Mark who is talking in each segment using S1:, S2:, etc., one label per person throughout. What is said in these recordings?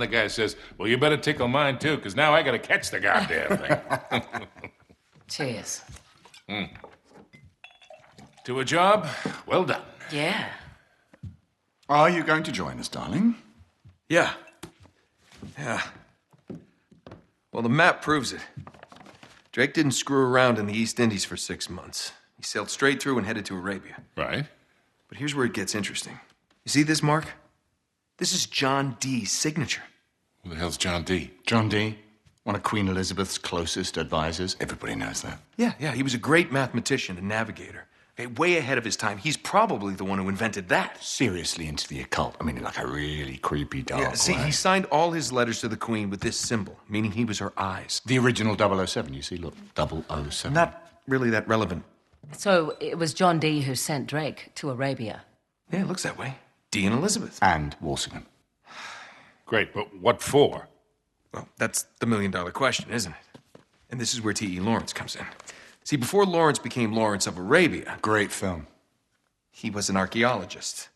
S1: the guy says, well, you better tickle mine, too, because now I got to catch the goddamn thing.
S2: Cheers.
S1: To a job, well done.
S2: Yeah.
S3: Are you going to join us, darling?
S4: Yeah. Well, the map proves it. Drake didn't screw around in the East Indies for 6 months. He sailed straight through and headed to Arabia.
S1: Right.
S4: But here's where it gets interesting. You see this mark? This is John Dee's signature.
S1: Who the hell's John Dee?
S3: John Dee, one of Queen Elizabeth's closest advisors. Everybody knows that.
S4: Yeah, he was a great mathematician and navigator. Okay, way ahead of his time. He's probably the one who invented that.
S3: Seriously into the occult. I mean, like a really creepy dark
S4: See,
S3: way.
S4: he signed all his letters to the Queen with this symbol, meaning he was her eyes.
S3: The original 007, you see, look, 007.
S4: Not really that relevant.
S2: So it was John Dee who sent Drake to Arabia.
S4: Yeah, it looks that way. Dee and Elizabeth.
S3: And Walsingham.
S1: Great, but what for?
S4: Well, that's the million-dollar question, isn't it? And this is where T.E. Lawrence comes in. See, before Lawrence became Lawrence of Arabia,
S3: Great film.
S4: he was an archaeologist.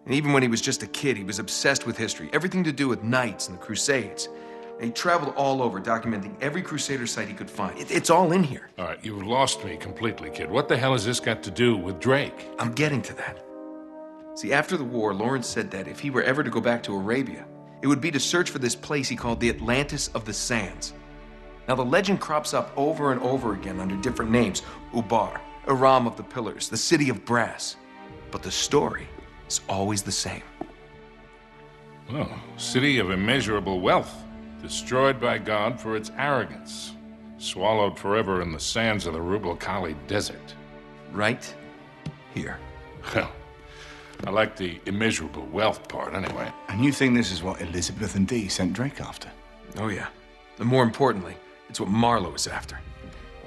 S4: And even when he was just a kid, he was obsessed with history, everything to do with knights and the Crusades. And he traveled all over, documenting every Crusader site he could find. It's all in here.
S1: All right, you've lost me completely, kid. What the hell has this got to do with Drake?
S4: I'm getting to that. See, after the war, Lawrence said that if he were ever to go back to Arabia, it would be to search for this place he called the Atlantis of the Sands. Now, the legend crops up over and over again under different names. Ubar, Aram of the Pillars, the City of Brass. But the story is always the same.
S1: Oh, city of immeasurable wealth, destroyed by God for its arrogance, swallowed forever in the sands of the Rubel Khali Desert.
S4: Right here.
S1: Well, I like the immeasurable wealth part anyway.
S3: And you think this is what Elizabeth and Dee sent Drake after?
S4: Oh, yeah. And more importantly, it's what Marlowe is after.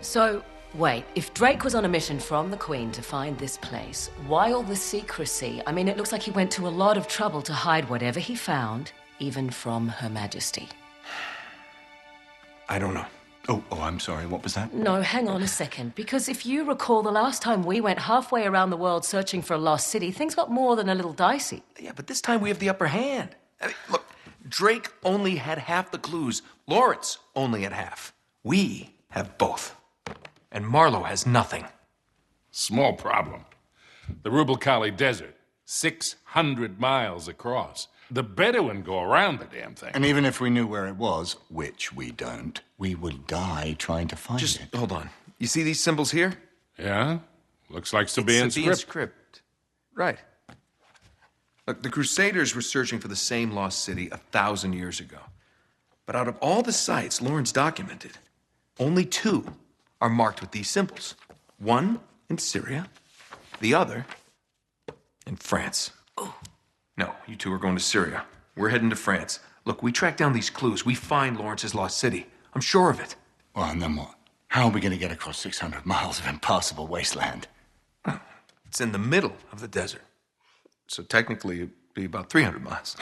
S2: So, wait, if Drake was on a mission from the Queen to find this place, why all the secrecy? I mean, it looks like he went to a lot of trouble to hide whatever he found, even from Her Majesty.
S4: I don't know.
S3: Oh, I'm sorry, what was that?
S2: No, hang on a second. Because if you recall, the last time we went halfway around the world searching for a lost city, things got more than a little dicey.
S4: Yeah, but this time we have the upper hand. I mean, look, Drake only had half the clues. Lawrence only had half. We have both. And Marlowe has nothing.
S1: Small problem. The Rubel Khali Desert, 600 miles across. The Bedouin go around the damn thing.
S3: And even if we knew where it was, which we don't, we would die trying to find
S4: Just
S3: it.
S4: hold on. You see these symbols here?
S1: Yeah? Looks like Sabaean
S4: Sabaean
S1: script.
S4: script. Right. Look, the Crusaders were searching for the same lost city 1,000 years ago. But out of all the sites Lawrence documented, only 2 are marked with these symbols. One in Syria, the other in France. Oh. No, you 2 are going to Syria. We're heading to France. Look, we track down these clues. We find Lawrence's lost city. I'm sure of it.
S3: Well, and then what? How are we going to get across 600 miles of impassable wasteland?
S4: It's in the middle of the desert. So technically, it'd be about 300 miles.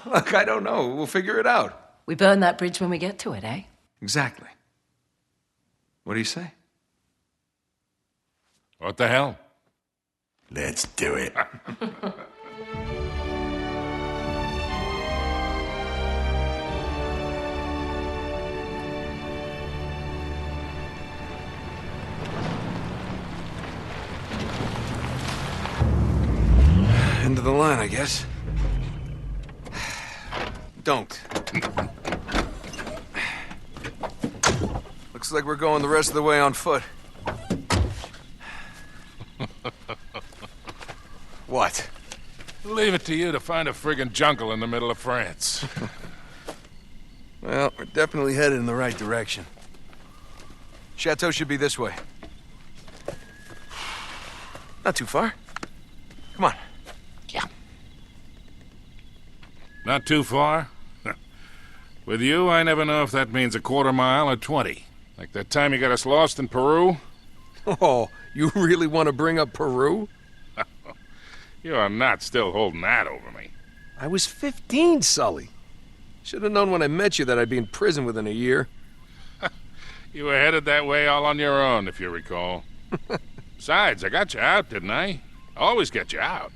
S4: Look, I don't know. We'll figure it out.
S2: We burn that bridge when we get to it, eh?
S4: Exactly. What do you say?
S1: What the hell?
S3: Let's do it.
S4: End of the line, I guess. Don't. Looks like we're going the rest of the way on foot. What?
S1: Leave it to you to find a friggin' jungle in the middle of France.
S4: Well, we're definitely headed in the right direction. Chateau should be this way. Not too far. Come on.
S2: Yeah.
S1: Not too far? With you, I never know if that means a quarter mile or 20. Like that time you got us lost in Peru?
S4: Oh, you really want to bring up Peru?
S1: You are not still holding that over me.
S4: I was 15, Sully. Should have known when I met you that I'd be in prison within a year.
S1: You were headed that way all on your own, if you recall. Besides, I got you out, didn't I? Always get you out.